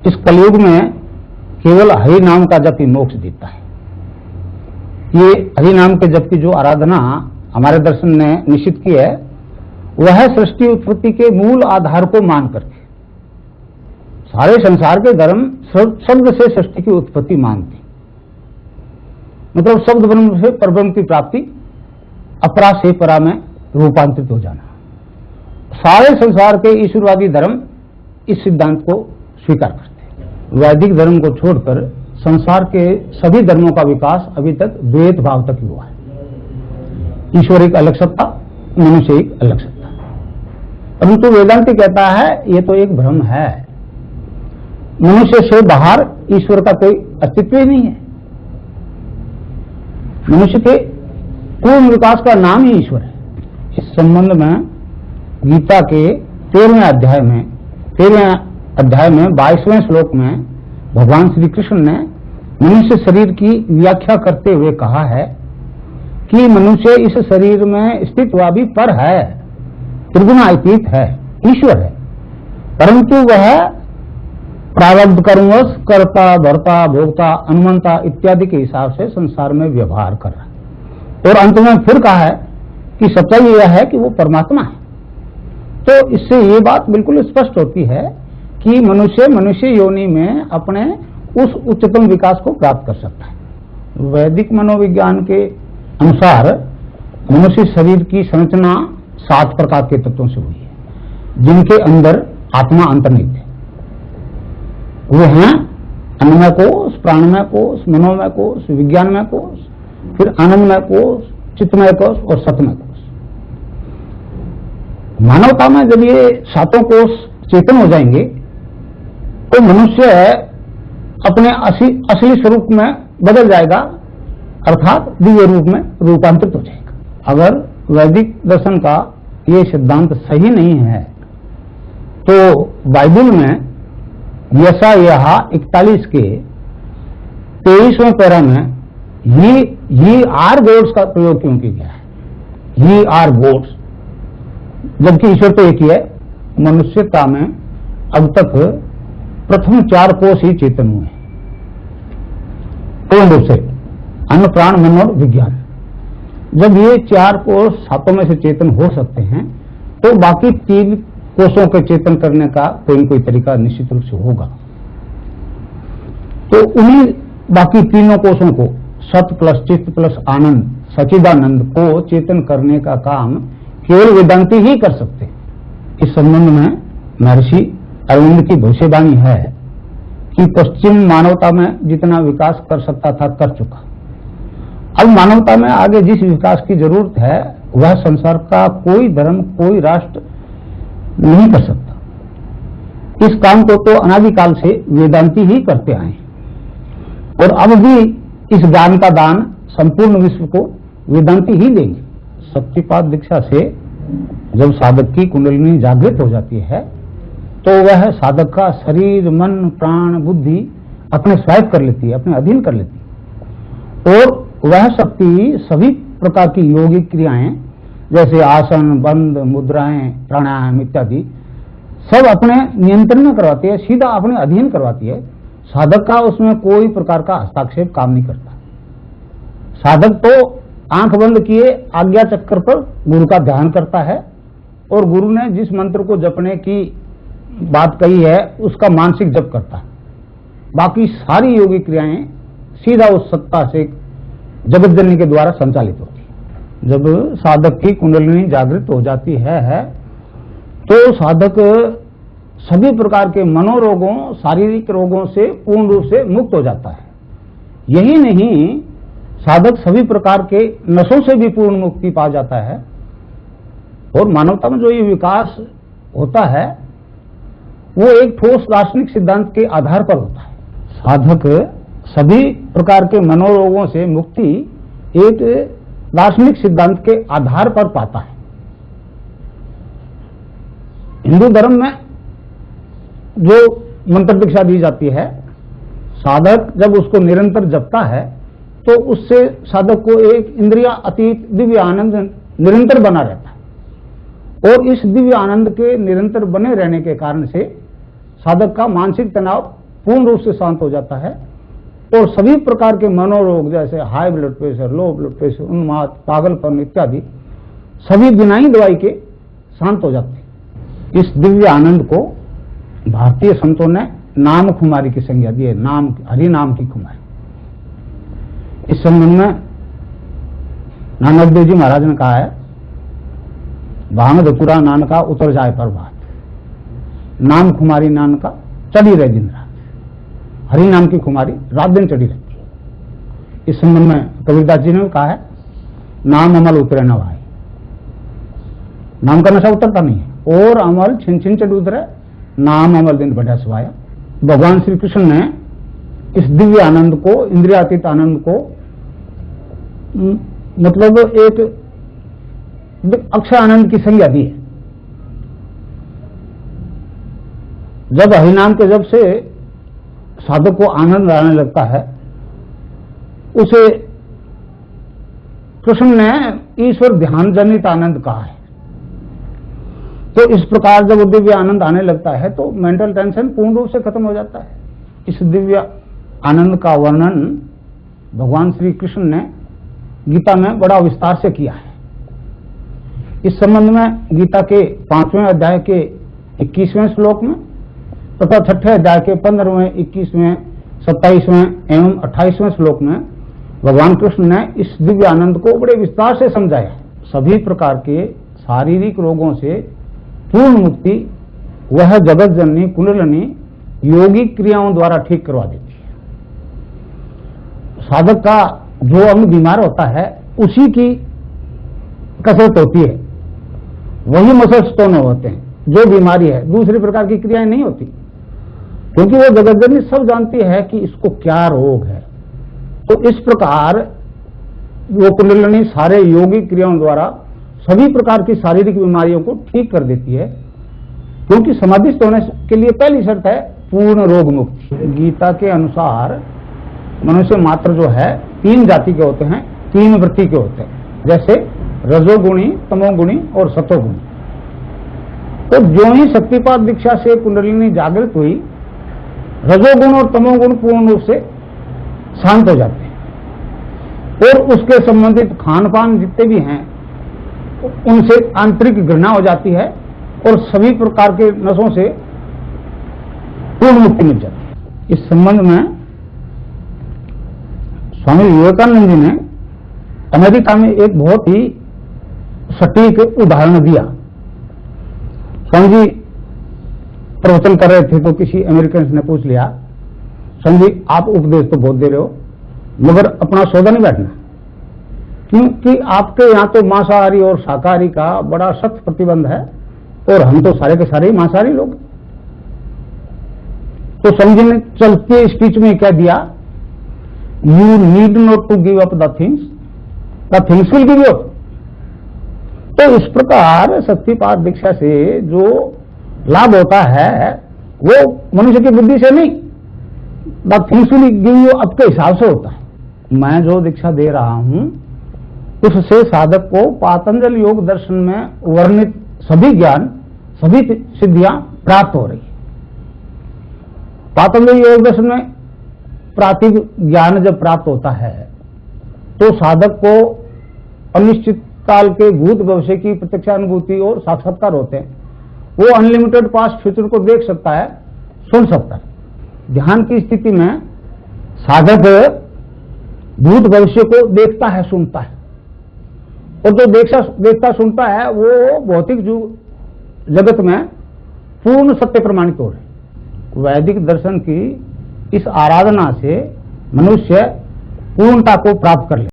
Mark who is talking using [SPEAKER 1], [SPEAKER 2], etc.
[SPEAKER 1] इस कलयुग में केवल हरि नाम का जप ही मोक्ष देता है। ये हरि नाम के जप की जो आराधना हमारे दर्शन ने निश्चित की है, वह सृष्टि उत्पत्ति के मूल आधार को मान करके सारे संसार के धर्म शब्द से सृष्टि की उत्पत्ति मानते, मतलब शब्द ब्रह्म से परब्रह्म की प्राप्ति, अपरा से परा में रूपांतरित हो जाना। सारे संसार के ईश्वरवादी धर्म इस सिद्धांत को स्वीकार करते हैं। वैदिक धर्म को छोड़कर संसार के सभी धर्मों का विकास अभी तक द्वैत भाव तक हुआ है। ईश्वर एक अलग सत्ता, मनुष्य एक अलग सत्ता। परंतु वेदांति कहता है ये तो एक भ्रम है, मनुष्य से बाहर ईश्वर का कोई अस्तित्व ही नहीं है। मनुष्य के पूर्ण विकास का नाम ही ईश्वर है। इस संबंध में गीता के 13वें अध्याय में 22वें श्लोक में भगवान श्री कृष्ण ने मनुष्य शरीर की व्याख्या करते हुए कहा है कि मनुष्य इस शरीर में स्थित हुआ भी पर है, त्रिगुणातीत है, ईश्वर है, परंतु वह प्रारब्ध कर्मवश कर्ता, भर्ता, भोक्ता, अनुमंता इत्यादि के हिसाब से संसार में व्यवहार कर रहा है। और अंत में फिर कहा है कि सच्चाई यह है कि वो परमात्मा है। तो इससे ये बात बिल्कुल स्पष्ट होती है कि मनुष्य योनि में अपने उस उच्चतम विकास को प्राप्त कर सकता है। वैदिक मनोविज्ञान के अनुसार मनुष्य शरीर की संरचना 7 प्रकार के तत्वों से हुई है, जिनके अंदर आत्मा अंतर्निहित है। वो हैं अन्नमय कोश, प्राणमय कोश, मनोमय कोश, विज्ञानमय कोश, फिर आनंदमय कोश, चित्तमय कोश और सतमय कोश। मानवता में जब ये 7 कोश चेतन हो जाएंगे तो मनुष्य अपने असली स्वरूप में बदल जाएगा, अर्थात दिव्य रूप में रूपांतरित हो जाएगा। अगर वैदिक दर्शन का ये सिद्धांत सही नहीं है तो बाइबल में यशायाह 41 के 23वें पैरा में ये आर गॉड्स का प्रयोग क्यों किया गया है? ये आर गॉड्स, जबकि ईश्वर तो एक ही है। मनुष्यता में अब तक प्रथम 4 कोश ही चेतन हुए हैं पूर्ण रूप से, अन्न, प्राण, मन और विज्ञान। जब ये 4 कोश 7 में से चेतन हो सकते हैं तो बाकी 3 कोषों के चेतन करने का कोई न कोई तरीका निश्चित रूप से होगा। तो उन्हीं बाकी 3 कोषों को सत प्लस चित्त प्लस आनंद, सचिदानंद को चेतन करने का काम केवल वेदांती ही कर सकते हैं। इस संबंध में महर्षि अरविंद की भविष्यवाणी है कि पश्चिम मानवता में जितना विकास कर सकता था कर चुका। अब मानवता में आगे जिस विकास की जरूरत है वह संसार का कोई धर्म, कोई राष्ट्र नहीं कर सकता। इस काम को तो अनादिकाल से वेदांती ही करते आए और अब भी इस ज्ञान का दान संपूर्ण विश्व को वेदांती ही देंगे। शक्तिपात दीक्षा से जब साधक की कुंडलिनी जागृत हो जाती है तो वह साधक का शरीर, मन, प्राण, बुद्धि अपने स्वायत्त कर लेती है, अपने अधीन कर लेती है। और वह शक्ति सभी प्रकार की योगिक क्रियाएं जैसे आसन, बंद, मुद्राएं, प्राणायाम इत्यादि सब अपने नियंत्रण में करवाती है, सीधा अपने अधीन करवाती है। साधक का उसमें कोई प्रकार का हस्तक्षेप काम नहीं करता। साधक तो आंख बंद किए आज्ञा चक्र पर गुरु का ध्यान करता है और गुरु ने जिस मंत्र को जपने की बात कही है उसका मानसिक जप करता है। बाकी सारी योगिक क्रियाएं सीधा उस सत्ता से जगत जननी के द्वारा संचालित होती है। जब साधक की कुंडलिनी जागृत हो जाती है तो साधक सभी प्रकार के मनोरोगों, शारीरिक रोगों से पूर्ण रूप से मुक्त हो जाता है। यही नहीं, साधक सभी प्रकार के नशों से भी पूर्ण मुक्ति पा जाता है। और मानवता में जो ये विकास होता है वो एक ठोस दार्शनिक सिद्धांत के आधार पर होता है। साधक सभी प्रकार के मनोरोगों से मुक्ति एक दार्शनिक सिद्धांत के आधार पर पाता है। हिंदू धर्म में जो मंत्र दीक्षा दी जाती है, साधक जब उसको निरंतर जपता है तो उससे साधक को एक इंद्रिया अतीत दिव्य आनंद निरंतर बना रहता है। और इस दिव्य आनंद के निरंतर बने रहने के कारण से साधक का मानसिक तनाव पूर्ण रूप से शांत हो जाता है और सभी प्रकार के मनोरोग जैसे high blood pressure, low blood pressure, उन्माद, पागलपन इत्यादि सभी बिना ही दवाई के शांत हो जाते हैं। इस दिव्य आनंद को भारतीय संतों ने नाम खुमारी की संज्ञा दी है, नाम हरि नाम की खुमारी। इस संबंध में नानक देव जी महाराज ने कहा है, भांग धतूरा नानका उतर जाए प्रभात, नाम खुमारी नानका चढ़ी रहे दिन रात। हरि नाम की खुमारी रात दिन चढ़ी रहती है। इस संबंध में कबीरदास जी ने कहा है, नाम अमल उतरे न भाई। नाम का नशा उतरता नहीं है और अमल छिन छिन चढ़ उतरे, नाम अमल दिन बढ़ा सुहाया। भगवान श्री कृष्ण ने इस दिव्य आनंद को, इंद्रियातीत आनंद को मतलब एक अक्षय आनंद की संज्ञा दी है। जब हरिनाम के जब से साधक को आनंद आने लगता है, उसे कृष्ण ने ईश्वर ध्यान जनित आनंद कहा है। तो इस प्रकार जब दिव्य आनंद आने लगता है तो मेंटल टेंशन पूर्ण रूप से खत्म हो जाता है। इस दिव्य आनंद का वर्णन भगवान श्री कृष्ण ने गीता में बड़ा विस्तार से किया है। इस संबंध में गीता के 5वें अध्याय के 21वें श्लोक में तथा 6ठे अध्याय के 15वें, 21वें, 27वें एवं 28वें श्लोक में भगवान कृष्ण ने इस दिव्य आनंद को बड़े विस्तार से समझाया। सभी प्रकार के शारीरिक रोगों से पूर्ण मुक्ति वह जगत जननी कुंडलिनी योगिक क्रियाओं द्वारा ठीक करवा देती है। साधक का जो अंग बीमार होता है उसी की कसरत होती है, वही मसल स्टोन होते हैं। जो बीमारी है दूसरी प्रकार की क्रियाएं नहीं होती, क्योंकि वो जगत जननी सब जानती है कि इसको क्या रोग है। तो इस प्रकार वो कुंडलिनी सारे योगिक क्रियाओं द्वारा सभी प्रकार की शारीरिक बीमारियों को ठीक कर देती है, क्योंकि समाधिस्थ होने के लिए पहली शर्त है पूर्ण रोग मुक्ति। गीता के अनुसार मनुष्य मात्र जो है 3 जाति के होते हैं, 3 वृत्ति के होते हैं, जैसे रजोगुणी, तमोगुणी और सतोगुणी। तो जो ही शक्तिपात दीक्षा से कुंडलिनी जागृत हुई, रजोगुण और तमोगुण पूर्ण रूप से शांत हो जाते हैं और उसके संबंधित खान पान जितने भी हैं उनसे आंतरिक घृणा हो जाती है और सभी प्रकार के नशों से पूर्ण मुक्ति मिल जाती है। इस संबंध में स्वामी विवेकानंद जी ने अमेरिका में एक बहुत ही सटीक उदाहरण दिया। स्वामी जी प्रवचन कर रहे थे तो किसी अमेरिकन ने पूछ लिया, स्वामी जी आप उपदेश तो बहुत दे रहे हो मगर अपना सौदा नहीं बैठना, क्योंकि आपके यहाँ तो मांसाहारी और शाकाहारी का बड़ा सख्त प्रतिबंध है और हम तो सारे के सारे ही मांसाहारी लोग। तो स्वामी जी ने चलते स्पीच में क्या दिया, you need not to give up the things will give up. तो इस प्रकार शक्तिपात दीक्षा से जो लाभ होता है वो मनुष्य की बुद्धि से नहीं, the things will give you up के हिसाब से होता है। मैं जो दीक्षा दे रहा हूं उससे साधक को पातंजल योग दर्शन में वर्णित सभी ज्ञान, सभी सिद्धियां प्राप्त हो रही है। पातंजल योग दर्शन में प्रातिभ ज्ञान जब प्राप्त होता है तो साधक को अनिश्चित काल के भूत भविष्य की प्रत्यक्षानुभूति और साक्षात्कार होते हैं। वो अनलिमिटेड पास्ट फ्यूचर को देख सकता है, सुन सकता है। ध्यान की स्थिति में साधक भूत भविष्य को देखता है, सुनता है, और जो देखता सुनता है वो भौतिक जगत में पूर्ण सत्य प्रमाणित हो रहे। वैदिक दर्शन की इस आराधना से मनुष्य पूर्णता को प्राप्त कर ले।